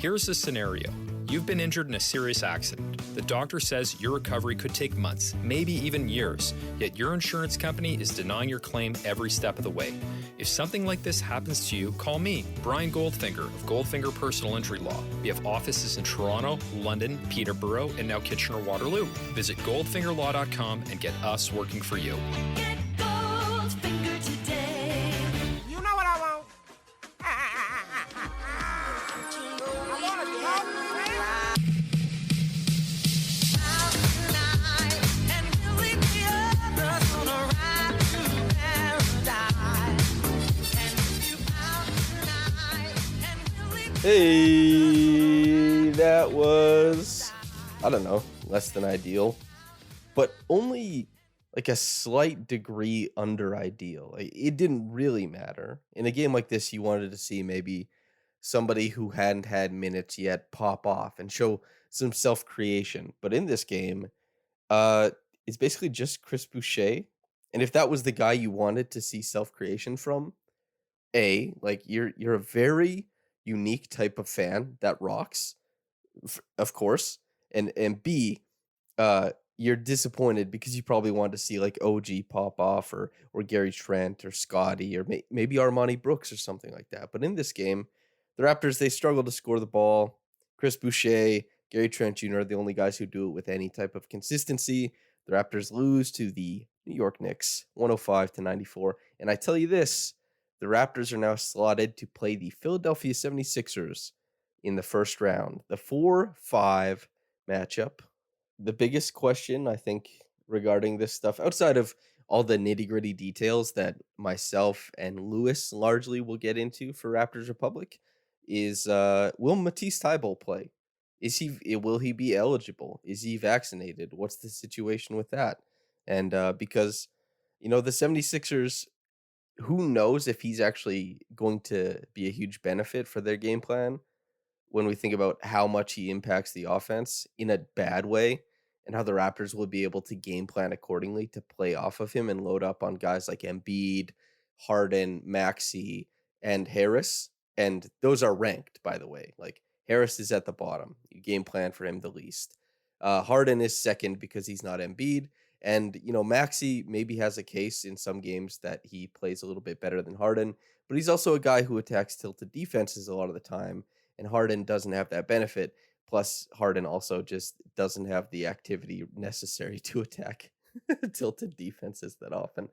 Here's the scenario. You've been injured in a serious accident. The doctor says your recovery could take months, maybe even years, yet your insurance company is denying your claim every step of the way. If something like this happens to you, call me, Brian Goldfinger of Goldfinger Personal Injury Law. We have offices in Toronto, London, Peterborough, and now Kitchener-Waterloo. Visit goldfingerlaw.com and get us working for you. Get Goldfinger today. You know what I want? Hey, that was, I don't know, less than ideal, but only like a slight degree under ideal. Like, it didn't really matter. In a game like this, you wanted to see maybe somebody who hadn't had minutes yet pop off and show some self-creation. But in this game, it's basically just Chris Boucher. And if that was the guy you wanted to see self-creation from, like you're a very unique type of fan that rocks, of course, and B, you're disappointed because you probably wanted to see like OG pop off or Gary Trent or Scotty or maybe Armani Brooks or something like that. But in this game, the Raptors, they struggle to score the ball. Chris Boucher, Gary Trent Jr. are the only guys who do it with any type of consistency. The Raptors lose to the New York Knicks 105-94. And I tell you this, the Raptors are now slotted to play the Philadelphia 76ers in the first round, the 4-5 matchup. The biggest question, I think, regarding this stuff, outside of all the nitty-gritty details that myself and Lewis largely will get into for Raptors Republic, is will Matisse Thybulle play? Will he be eligible? Is he vaccinated? What's the situation with that? And because, the 76ers, who knows if he's actually going to be a huge benefit for their game plan when we think about how much he impacts the offense in a bad way and how the Raptors will be able to game plan accordingly to play off of him and load up on guys like Embiid, Harden, Maxey, and Harris. And those are ranked, by the way. Like, Harris is at the bottom. You game plan for him the least. Harden is second because he's not Embiid. And, Maxey maybe has a case in some games that he plays a little bit better than Harden, but he's also a guy who attacks tilted defenses a lot of the time, and Harden doesn't have that benefit. Plus, Harden also just doesn't have the activity necessary to attack tilted defenses that often,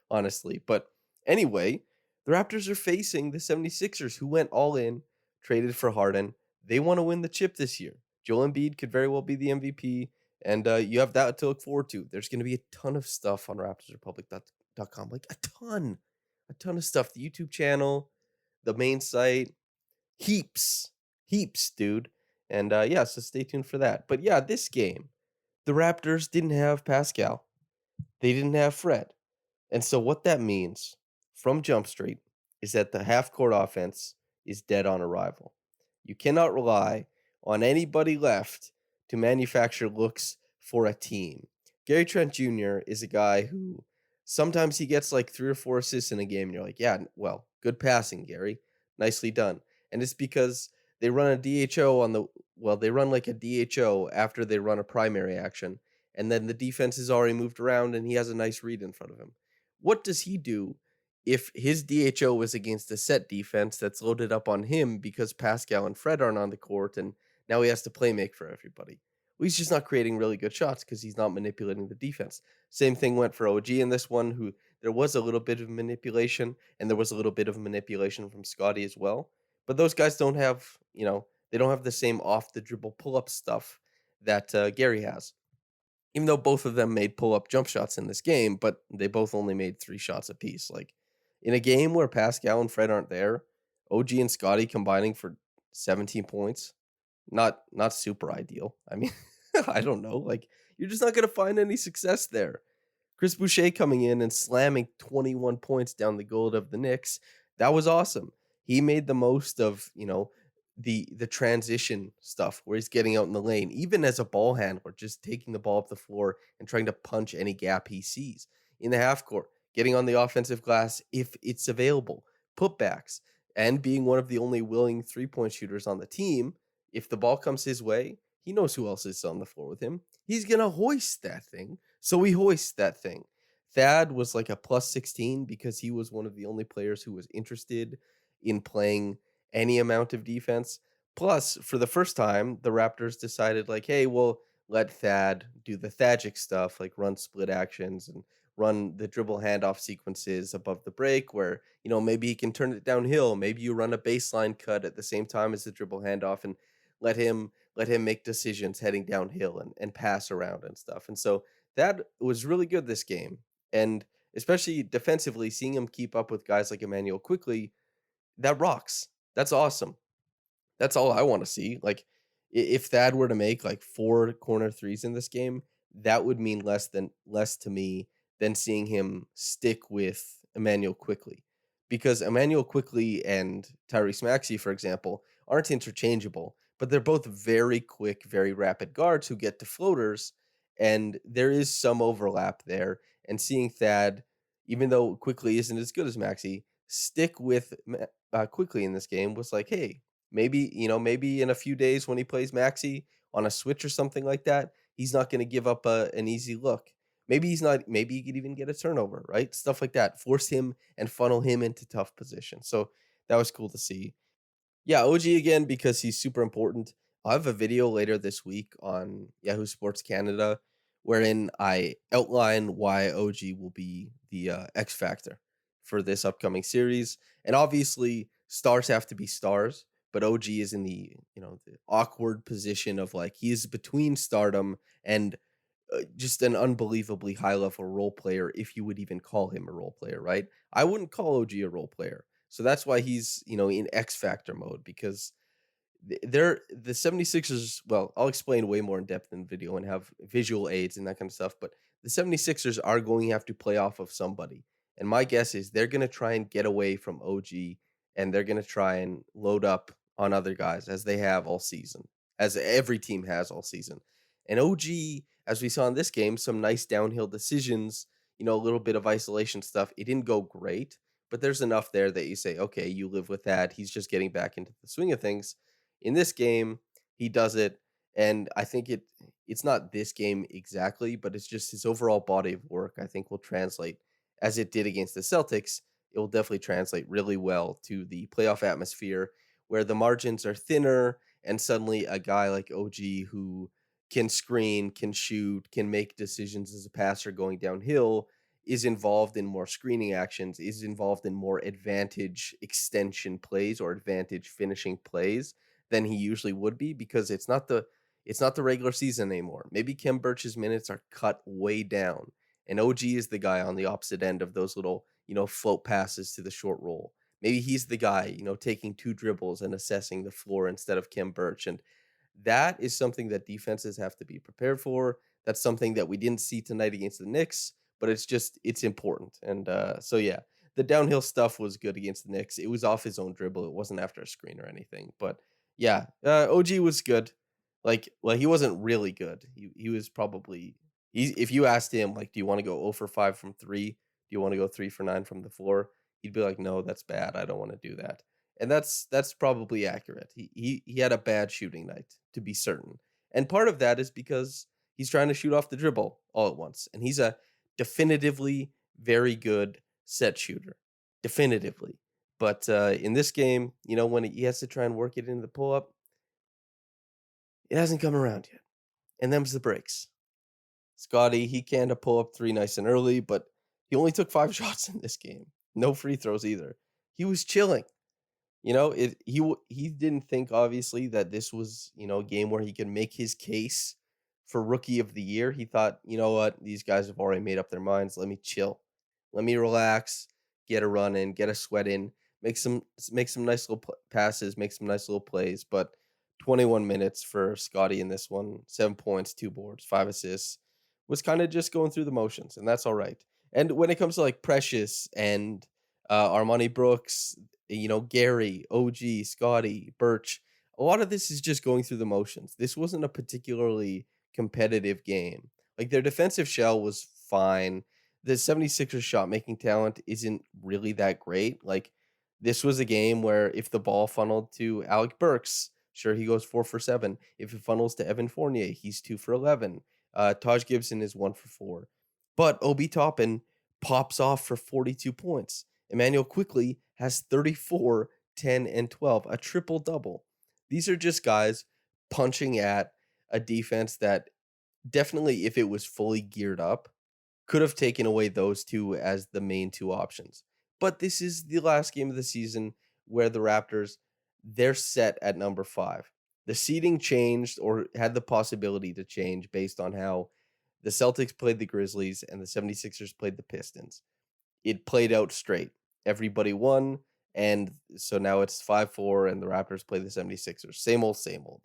honestly. But anyway, the Raptors are facing the 76ers, who went all in, traded for Harden. They want to win the chip this year. Joel Embiid could very well be the MVP. And you have that to look forward to. There's going to be a ton of stuff on RaptorsRepublic.com. Like a ton of stuff. The YouTube channel, the main site, heaps, dude. And so stay tuned for that. But yeah, this game, the Raptors didn't have Pascal. They didn't have Fred. And so what that means from Jump Street is that the half-court offense is dead on arrival. You cannot rely on anybody left to manufacture looks for a team. Gary Trent Jr. is a guy who sometimes he gets like 3 or 4 assists in a game, and you're like, yeah, well, good passing, Gary. Nicely done. And it's because they run a DHO they run like a DHO after they run a primary action, and then the defense is already moved around, and he has a nice read in front of him. What does he do if his DHO is against a set defense that's loaded up on him because Pascal and Fred aren't on the court, and now he has to play make for everybody? Well, he's just not creating really good shots because he's not manipulating the defense. Same thing went for OG in this one, who there was a little bit of manipulation, and there was a little bit of manipulation from Scotty as well. But those guys don't have, they don't have the same off-the-dribble pull-up stuff that Gary has. Even though both of them made pull-up jump shots in this game, but they both only made 3 shots apiece. Like, in a game where Pascal and Fred aren't there, OG and Scotty combining for 17 points, not super ideal. I mean, I don't know. Like, you're just not going to find any success there. Chris Boucher coming in and slamming 21 points down the goal of the Knicks, that was awesome. He made the most of, the transition stuff where he's getting out in the lane, even as a ball handler, just taking the ball up the floor and trying to punch any gap he sees. In the half court, getting on the offensive glass if it's available, putbacks, and being one of the only willing 3-point shooters on the team. if the ball comes his way, he knows who else is on the floor with him. He's going to hoist that thing. So he hoists that thing. Thad was like a plus 16 because he was one of the only players who was interested in playing any amount of defense. Plus, for the first time, the Raptors decided, like, hey, we'll let Thad do the Thagic stuff, like run split actions and run the dribble handoff sequences above the break where, maybe he can turn it downhill. Maybe you run a baseline cut at the same time as the dribble handoff and let him make decisions heading downhill and pass around and stuff. And so that was really good this game. And especially defensively, seeing him keep up with guys like Emmanuel quickly, that rocks. That's awesome. That's all I want to see. Like, if Thad were to make like 4 corner threes in this game, that would mean less to me than seeing him stick with Emmanuel quickly, because Emmanuel quickly and Tyrese Maxey, for example, aren't interchangeable, but they're both very quick, very rapid guards who get to floaters, and there is some overlap there. And seeing Thad, even though quickly isn't as good as Maxey, stick with quickly in this game was like, hey, maybe in a few days when he plays Maxi on a switch or something like that, he's not going to give up an easy look. Maybe he's not. Maybe he could even get a turnover, right? Stuff like that. Force him and funnel him into tough positions. So that was cool to see. Yeah, OG again because he's super important. I'll have a video later this week on Yahoo Sports Canada wherein I outline why OG will be the X factor for this upcoming series. And obviously, stars have to be stars, but OG is in the awkward position of like he is between stardom and just an unbelievably high level role player, if you would even call him a role player, right? I wouldn't call OG a role player. So that's why he's, in X Factor mode because they're the 76ers. Well, I'll explain way more in depth in the video and have visual aids and that kind of stuff. But the 76ers are going to have to play off of somebody. And my guess is they're going to try and get away from OG and they're going to try and load up on other guys as they have all season, as every team has all season. And OG, as we saw in this game, some nice downhill decisions, a little bit of isolation stuff. It didn't go great, but there's enough there that you say, okay, you live with that. He's just getting back into the swing of things. In this game, he does it, and I think it's not this game exactly, but it's just his overall body of work, I think will translate as it did against the Celtics. It will definitely translate really well to the playoff atmosphere where the margins are thinner and suddenly a guy like OG who can screen, can shoot, can make decisions as a passer going downhill is involved in more screening actions, is involved in more advantage extension plays or advantage finishing plays than he usually would be because it's not the regular season anymore. Maybe Khem Birch's minutes are cut way down, and OG is the guy on the opposite end of those little, float passes to the short roll. Maybe he's the guy, taking 2 dribbles and assessing the floor instead of Khem Birch. And that is something that defenses have to be prepared for. That's something that we didn't see tonight against the Knicks, but it's important. And so yeah, the downhill stuff was good against the Knicks. It was off his own dribble. It wasn't after a screen or anything. But yeah, OG was good. Like, well, he wasn't really good. He was probably if you asked him like, do you want to go 0 for 5 from 3? Do you want to go 3 for 9 from the floor? He'd be like, no, that's bad. I don't want to do that. And that's probably accurate. He had a bad shooting night, to be certain. And part of that is because he's trying to shoot off the dribble all at once. And he's a definitively very good set shooter. Definitively. But in this game, when he has to try and work it into the pull up, it hasn't come around yet. And them's the breaks. Scotty, he can to pull up 3 nice and early, but he only took 5 shots in this game. No free throws either. He was chilling. He didn't think obviously that this was, a game where he could make his case for rookie of the year. He thought, you know what, these guys have already made up their minds. Let me chill. Let me relax, get a run in, get a sweat in, make some nice little passes, make some nice little plays. But 21 minutes for Scotty in this one, 7 points, 2 boards, 5 assists, was kind of just going through the motions, and that's all right. And when it comes to like Precious and Armani Brooks, Gary, OG, Scotty, Birch, a lot of this is just going through the motions. This wasn't a particularly competitive game. Like their defensive shell was fine. The 76ers shot making talent isn't really that great. Like this was a game where if the ball funneled to Alec Burks, Sure, he goes 4 for 7. If it funnels to Evan Fournier, he's 2 for 11. Taj Gibson is 1 for 4. But Obi Toppin pops off for 42 points. Emmanuel Quickly has 34, 10, and 12, a triple double. These are just guys punching at a defense that definitely, if it was fully geared up, could have taken away those two as the main two options. But this is the last game of the season where the Raptors, they're set at number 5. The seeding changed or had the possibility to change based on how the Celtics played the Grizzlies and the 76ers played the Pistons. It played out straight. Everybody won, and so now it's 5-4, and the Raptors play the 76ers. Same old, same old.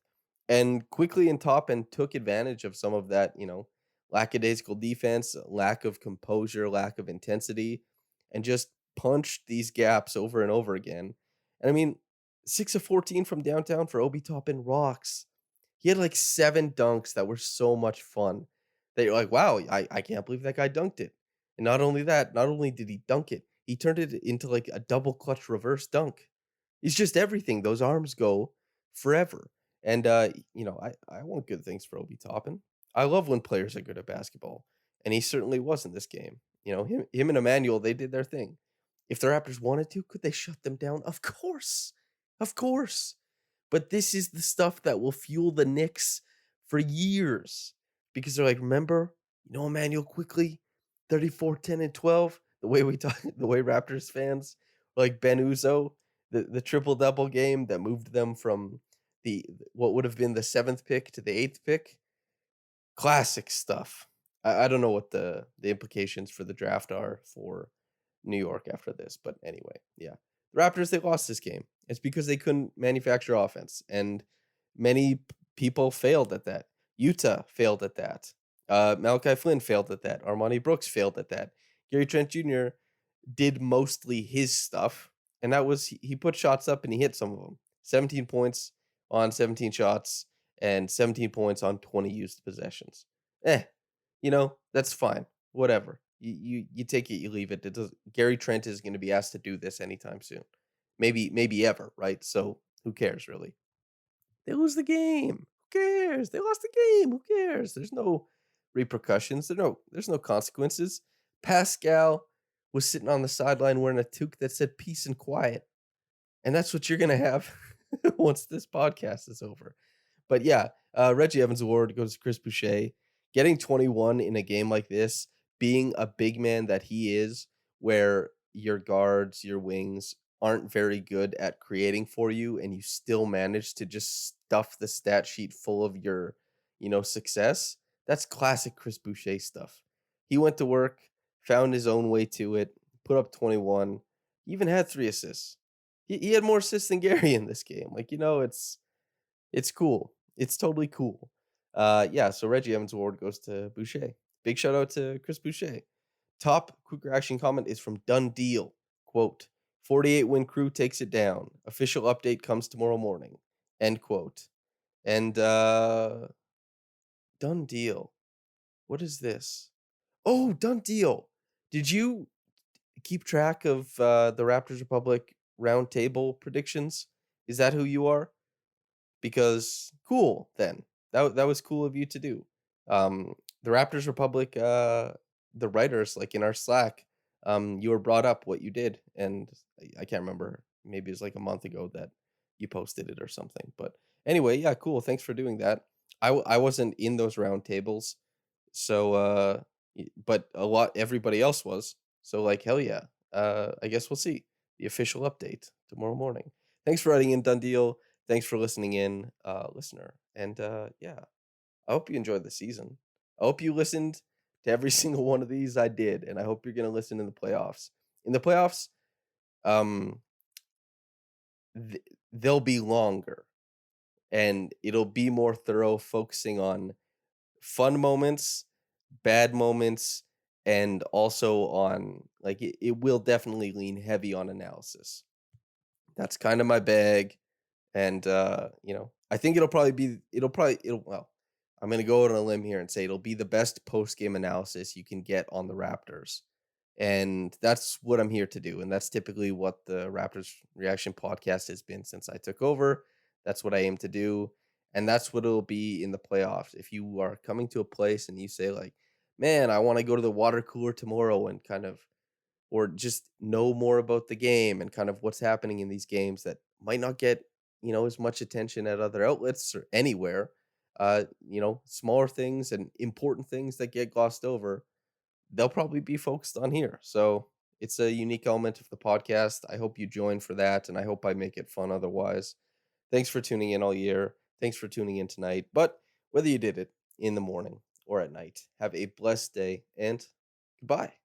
And quickly and Toppin took advantage of some of that, lackadaisical defense, lack of composure, lack of intensity, and just punched these gaps over and over again. And I mean, 6 of 14 from downtown for Obi Toppin rocks. He had like 7 dunks that were so much fun that you're like, wow, I can't believe that guy dunked it. And not only that, not only did he dunk it, he turned it into like a double clutch reverse dunk. He's just everything. Those arms go forever. And I want good things for Obi Toppin. I love when players are good at basketball, and he certainly was in this game. Him and Emmanuel, they did their thing. If the Raptors wanted to, could they shut them down? Of course. Of course. But this is the stuff that will fuel the Knicks for years. Because they're like, remember, Emmanuel Quickly, 34, 10, and 12. The way we talk, the way Raptors fans like Ben Uzo, the triple double game that moved them from what would have been the 7th pick to the 8th pick. Classic stuff. I don't know what the implications for the draft are for New York after this, but anyway, yeah. The Raptors, they lost this game. It's because they couldn't manufacture offense, and many people failed at that. Utah failed at that. Malachi Flynn failed at that. Armani Brooks failed at that. Gary Trent Jr. did mostly his stuff, and that was he put shots up and he hit some of them. 17 points on 17 shots and 17 points on 20 used possessions. That's fine. Whatever. You take it, you leave it. Gary Trent is going to be asked to do this anytime soon. Maybe ever, right? So who cares, really? They lose the game. Who cares? They lost the game. Who cares? There's no repercussions. There's no consequences. Pascal was sitting on the sideline wearing a toque that said peace and quiet. And that's what you're going to have once this podcast is over. But yeah, Reggie Evans Award goes to Chris Boucher. Getting 21 in a game like this, being a big man that he is, where your guards, your wings aren't very good at creating for you, and you still manage to just stuff the stat sheet full of your, success. That's classic Chris Boucher stuff. He went to work, found his own way to it, put up 21, even had 3 assists. He had more assists than Gary in this game. It's cool. It's totally cool. So Reggie Evans Award goes to Boucher. Big shout out to Chris Boucher. Top quick reaction comment is from Done Deal. Quote, 48 win crew takes it down. Official update comes tomorrow morning. End quote. And Done Deal. What is this? Oh, Done Deal. Did you keep track of the Raptors Republic roundtable predictions? Is that who you are? Because cool, then. That was cool of you to do. The Raptors Republic, the writers, like in our Slack, you were brought up what you did, and I can't remember. Maybe it was like a month ago that you posted it or something. But anyway, yeah, cool. Thanks for doing that. I wasn't in those roundtables, so but everybody else was. So like hell yeah. I guess we'll see the official update tomorrow morning. Thanks for writing in, Done Deal. Thanks for listening in, listener. And yeah, I hope you enjoyed the season. I hope you listened to every single one of these. I did, and I hope you're going to listen in the playoffs. In the playoffs, they'll be longer, and it'll be more thorough, focusing on fun moments, bad moments, and also on it will definitely lean heavy on analysis. That's kind of my bag. And I think I'm going to go out on a limb here and say it'll be the best post-game analysis you can get on the Raptors. And that's what I'm here to do. And that's typically what the Raptors Reaction Podcast has been since I took over. That's what I aim to do. And that's what it'll be in the playoffs. If you are coming to a place and you say, like, man, I want to go to the water cooler tomorrow and kind of, or just know more about the game and kind of what's happening in these games that might not get, as much attention at other outlets or anywhere. Smaller things and important things that get glossed over, they'll probably be focused on here. So it's a unique element of the podcast. I hope you join for that, and I hope I make it fun otherwise. Thanks for tuning in all year. Thanks for tuning in tonight. But whether you did it in the morning or at night, have a blessed day and goodbye.